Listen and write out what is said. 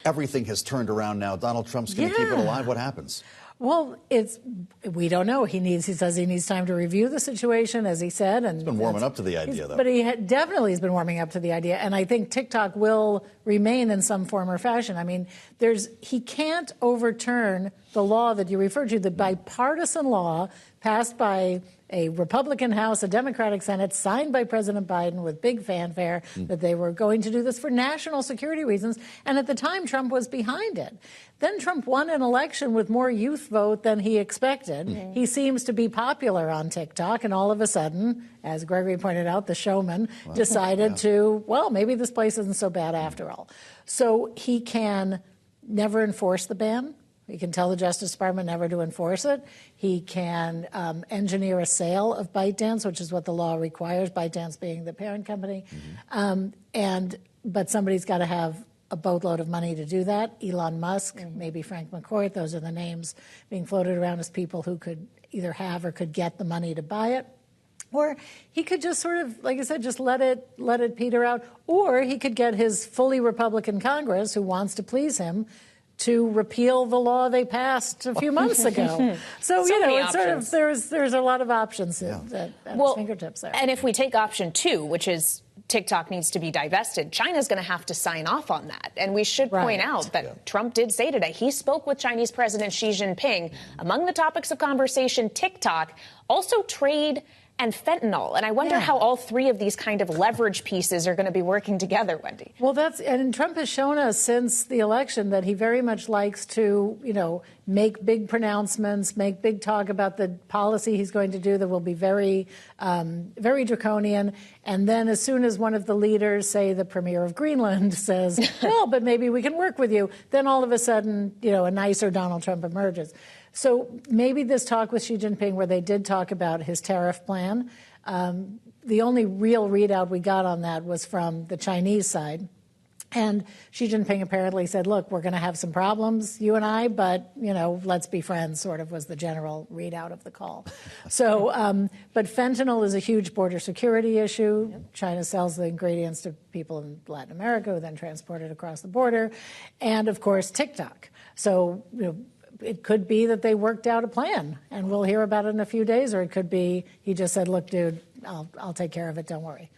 everything has turned around now. Donald Trump's going to keep it alive. What happens? Well, we don't know. He says he needs time to review the situation, as he said. And he's been warming up to the idea, though. But he definitely has been warming up to the idea. And I think TikTok will remain in some form or fashion. I mean, he can't overturn the law that you referred to, the bipartisan law passed by a Republican House, a Democratic Senate, signed by President Biden with big fanfare that they were going to do this for national security reasons. And at the time, Trump was behind it. Then Trump won an election with more youth vote than he expected. He seems to be popular on TikTok. And all of a sudden, as Gregory pointed out, the showman decided to, well, maybe this place isn't so bad after all. So he can never enforce the ban. He can tell the Justice Department never to enforce it. He can engineer a sale of ByteDance, which is what the law requires, ByteDance being the parent company. But somebody's got to have a boatload of money to do that. Elon Musk, maybe Frank McCourt, those are the names being floated around as people who could either have or could get the money to buy it. Or he could just sort of, like I said, just let it peter out. Or he could get his fully Republican Congress, who wants to please him, to repeal the law they passed a few months ago. So it's sort of, there's a lot of options at his fingertips there. And if we take option 2, which is TikTok needs to be divested, China's going to have to sign off on that. And we should point out that Trump did say today, he spoke with Chinese President Xi Jinping. Among the topics of conversation, TikTok, also trade and fentanyl. And I wonder how all three of these kind of leverage pieces are going to be working together, Wendy. Well, and Trump has shown us since the election that he very much likes to, make big pronouncements, make big talk about the policy he's going to do that will be very, very draconian. And then as soon as one of the leaders, say the premier of Greenland, says, well, but maybe we can work with you, then all of a sudden, a nicer Donald Trump emerges. So maybe this talk with Xi Jinping, where they did talk about his tariff plan, the only real readout we got on that was from the Chinese side. And Xi Jinping apparently said, look, we're going to have some problems, you and I, but, let's be friends, sort of was the general readout of the call. So, but fentanyl is a huge border security issue. China sells the ingredients to people in Latin America who then transport it across the border. And, of course, TikTok. So, it could be that they worked out a plan, and we'll hear about it in a few days, or it could be he just said, look, dude, I'll take care of it, don't worry.